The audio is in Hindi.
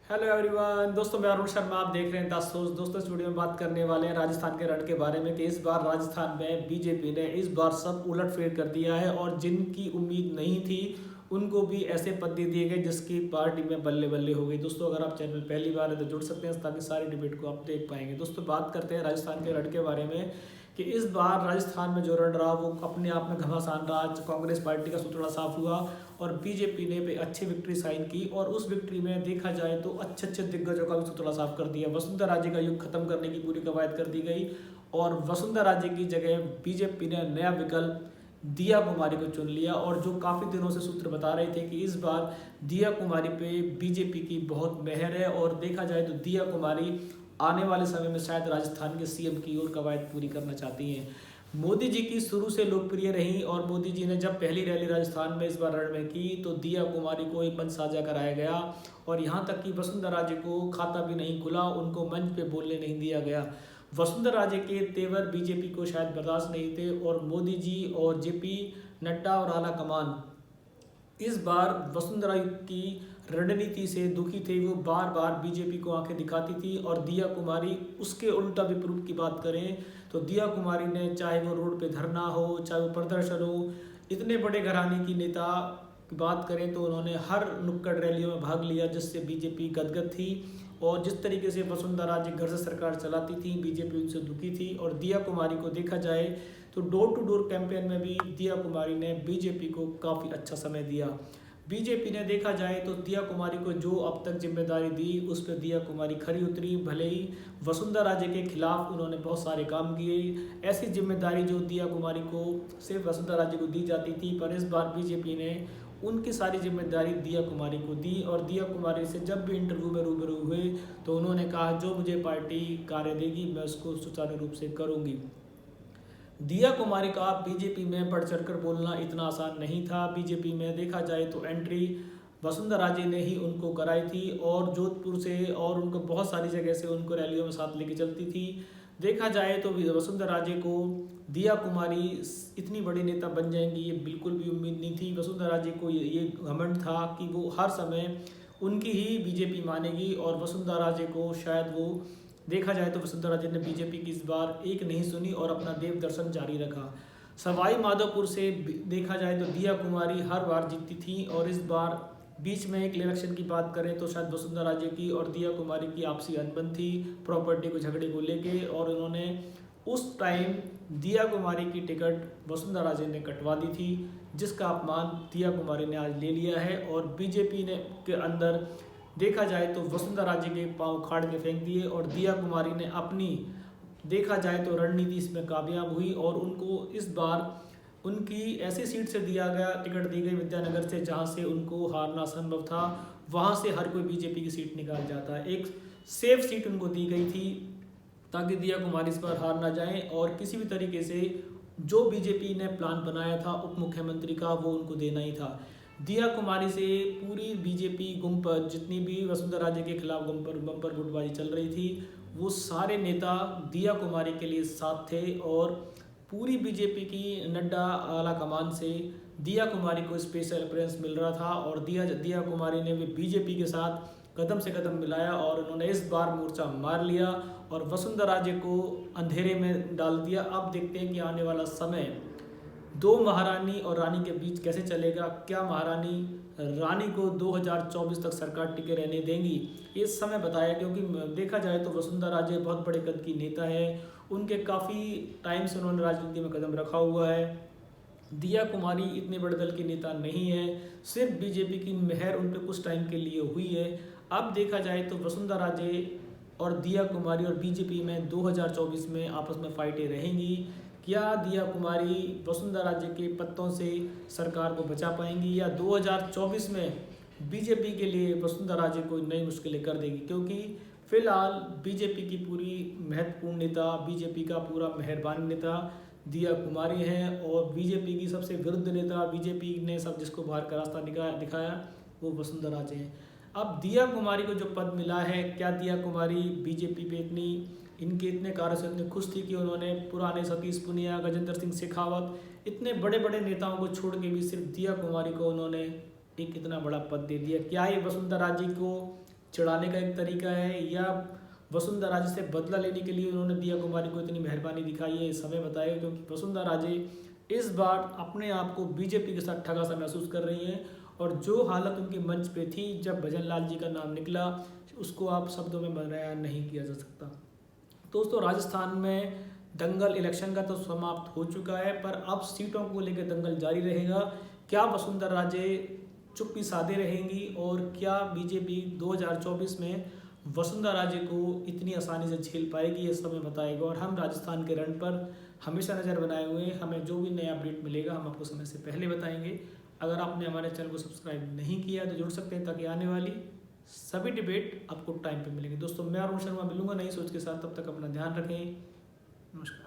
हेलो एवरीवन दोस्तों, मैं अरुण शर्मा। आप देख रहे हैं द सोर्स। दोस्तों, इस वीडियो में बात करने वाले हैं राजस्थान के रण के बारे में कि इस बार राजस्थान में बीजेपी ने इस बार सब उलटफेर कर दिया है और जिनकी उम्मीद नहीं थी उनको भी ऐसे पद दे दिए गए जिसकी पार्टी में बल्ले बल्ले हो गई। दोस्तों, अगर आप चैनल पहली बार है तो जुड़ सकते हैं ताकि सारी डिबेट को आप देख पाएंगे। दोस्तों, बात करते हैं राजस्थान के रण के बारे में कि इस बार राजस्थान में जो रण रहा वो अपने आप में घमासान रहा। कांग्रेस पार्टी का सुथरा साफ हुआ और बीजेपी ने भी अच्छी विक्ट्री साइन की और उस विक्ट्री में देखा जाए तो अच्छे अच्छे दिग्गजों का भी सुथरा साफ कर दिया। वसुंधरा राजे का युग खत्म करने की पूरी कवायद कर दी गई और वसुंधरा राजे की जगह बीजेपी ने नया विकल्प दिया कुमारी को चुन लिया। और जो काफ़ी दिनों से सूत्र बता रहे थे कि इस बार दिया कुमारी पे बीजेपी की बहुत मेहर है और देखा जाए तो दिया कुमारी आने वाले समय में शायद राजस्थान के सीएम की ओर कवायद पूरी करना चाहती हैं। मोदी जी की शुरू से लोकप्रिय रही और मोदी जी ने जब पहली रैली राजस्थान में इस बार रण में की तो दिया कुमारी को एक मंच साझा कराया गया और यहाँ तक कि वसुंधरा राजे को खाता भी नहीं खुला, उनको मंच पे बोलने नहीं दिया गया। वसुंधरा राजे के तेवर बीजेपी को शायद बर्दाश्त नहीं थे और मोदी जी और जेपी नड्डा और आला कमान इस बार वसुंधरा की रणनीति से दुखी थे। वो बार बार बीजेपी को आंखें दिखाती थी और दिया कुमारी उसके उल्टा विपरीत की बात करें तो दिया कुमारी ने, चाहे वो रोड पे धरना हो, चाहे वो प्रदर्शन हो, इतने बड़े घराने की नेता की बात करें तो उन्होंने हर नुक्कड़ रैलियों में भाग लिया जिससे बीजेपी गदगद थी। और जिस तरीके से वसुंधरा राजे घर से सरकार चलाती थी बीजेपी उनसे दुखी थी। और दिया कुमारी को देखा जाए तो डोर टू डोर कैंपेन में भी दिया कुमारी ने बीजेपी को काफ़ी अच्छा समय दिया। बीजेपी ने देखा जाए तो दिया कुमारी को जो अब तक जिम्मेदारी दी उस पर दिया कुमारी खरी उतरी। भले ही वसुंधरा राजे के खिलाफ उन्होंने बहुत सारे काम किए, ऐसी जिम्मेदारी जो दिया कुमारी को सिर्फ वसुंधरा राजे को दी जाती थी, पर इस बार बीजेपी ने उनकी सारी जिम्मेदारी दिया कुमारी को दी। और दिया कुमारी से जब भी इंटरव्यू में रूबरू हुए तो उन्होंने कहा जो मुझे पार्टी कार्य देगी मैं उसको सुचारू रूप से करूँगी। दिया कुमारी का बीजेपी में बढ़ चढ़कर बोलना इतना आसान नहीं था। बीजेपी में देखा जाए तो एंट्री वसुंधरा राजे ने ही उनको कराई थी और जोधपुर से और उनको बहुत सारी जगह से उनको रैलियों में साथ लेके चलती थी। देखा जाए तो वसुंधरा राजे को दिया कुमारी इतनी बड़ी नेता बन जाएंगी ये बिल्कुल भी उम्मीद नहीं थी। वसुंधरा राजे को ये घमंड था कि वो हर समय उनकी ही बीजेपी मानेगी और वसुंधरा राजे को शायद वो, देखा जाए तो वसुंधरा राजे ने बीजेपी की इस बार एक नहीं सुनी और अपना देव दर्शन जारी रखा। सवाई माधोपुर से देखा जाए तो दिया कुमारी हर बार जीतती थी और इस बार बीच में एक इलेक्शन की बात करें तो शायद वसुंधरा राजे की और दिया कुमारी की आपसी अनबन थी प्रॉपर्टी को झगड़े को लेके और उन्होंने उस टाइम दिया कुमारी की टिकट वसुंधरा राजे ने कटवा दी थी जिसका अपमान दिया कुमारी ने आज ले लिया है। और बीजेपी ने के अंदर देखा जाए तो वसुंधरा राजे के पांव उखाड़ के फेंक दिए और दिया कुमारी ने अपनी, देखा जाए तो रणनीति इसमें कामयाब हुई और उनको इस बार उनकी ऐसी सीट से दिया गया, टिकट दी गई विद्यानगर से जहां से उनको हारना असंभव था। वहां से हर कोई बीजेपी की सीट निकाल जाता है, एक सेफ सीट उनको दी गई थी ताकि दिया कुमारी इस बार हार ना जाए और किसी भी तरीके से जो बीजेपी ने प्लान बनाया था उप मुख्यमंत्री का वो उनको देना ही था। दिया कुमारी से पूरी बीजेपी गुम्पर, जितनी भी वसुंधरा राजे के खिलाफ बम्पर गुटबाजी चल रही थी, वो सारे नेता दिया कुमारी के लिए साथ थे और पूरी बीजेपी की नड्डा आला कमान से दिया कुमारी को स्पेशल प्रेफरेंस मिल रहा था और दिया कुमारी ने भी बीजेपी के साथ कदम से कदम मिलाया और उन्होंने इस बार मोर्चा मार लिया और वसुंधरा राजे को अंधेरे में डाल दिया। अब देखते हैं कि आने वाला समय दो महारानी और रानी के बीच कैसे चलेगा। क्या महारानी रानी को 2024 तक सरकार टिके रहने देंगी, ये समय बताया। क्योंकि देखा जाए तो वसुंधरा राजे बहुत बड़े कद की नेता है, उनके काफ़ी टाइम से उन्होंने राजनीति में कदम रखा हुआ है। दिया कुमारी इतने बड़े दल की नेता नहीं है, सिर्फ बीजेपी की मेहर उन पर कुछ टाइम के लिए हुई है। अब देखा जाए तो वसुंधरा राजे और दिया कुमारी और बीजेपी में 2024 में आपस में फाइटें रहेंगी। क्या दिया कुमारी वसुंधरा राजे के पत्तों से सरकार को बचा पाएंगी या 2024 में बीजेपी के लिए वसुंधरा राजे को नई मुश्किलें कर देगी। क्योंकि फिलहाल बीजेपी की पूरी महत्वपूर्ण नेता, बीजेपी का पूरा मेहरबान नेता दिया कुमारी है और बीजेपी की सबसे विरुद्ध नेता, बीजेपी ने सब जिसको बाहर का रास्ता दिखाया वो वसुंधरा राजे हैं। अब दिया कुमारी को जो पद मिला है, क्या दिया कुमारी बीजेपी पे इनके इतने कार्य से इतने खुश थी कि उन्होंने पुराने सतीश पुनिया, गजेंद्र सिंह शेखावत, इतने बड़े बड़े नेताओं को छोड़ के भी सिर्फ दिया कुमारी को उन्होंने एक इतना बड़ा पद दे दिया। क्या ये वसुंधरा राजे को चिढ़ाने का एक तरीका है, या वसुंधरा राजे से बदला लेने के लिए उन्होंने दिया कुमारी को इतनी मेहरबानी दिखाई है, इस समय बताएगा। क्योंकि वसुंधरा राजे इस बार अपने आप को बीजेपी के साथ ठगा सा महसूस कर रही हैं, और जो हालत उनके मंच पे थी जब भजन लाल जी का नाम निकला, उसको आप शब्दों में बयान नहीं किया जा सकता। दोस्तों, राजस्थान में दंगल इलेक्शन का तो समाप्त हो चुका है, पर अब सीटों को लेकर दंगल जारी रहेगा। क्या वसुंधरा राजे चुप्पी साधे रहेंगी, और क्या बीजेपी 2024 में वसुंधरा राजे को इतनी आसानी से झेल पाएगी, ये समय बताएगा। और हम राजस्थान के रण पर हमेशा नज़र बनाए हुए हैं, हमें जो भी नया अपडेट मिलेगा हम आपको समय से पहले बताएंगे। अगर आपने हमारे चैनल को सब्सक्राइब नहीं किया तो जुड़ सकते हैं, ताकि आने वाली सभी डिबेट आपको टाइम पे मिलेंगे। दोस्तों, मैं अरुण शर्मा मिलूंगा नई सोच के साथ, तब तक अपना ध्यान रखें। नमस्कार।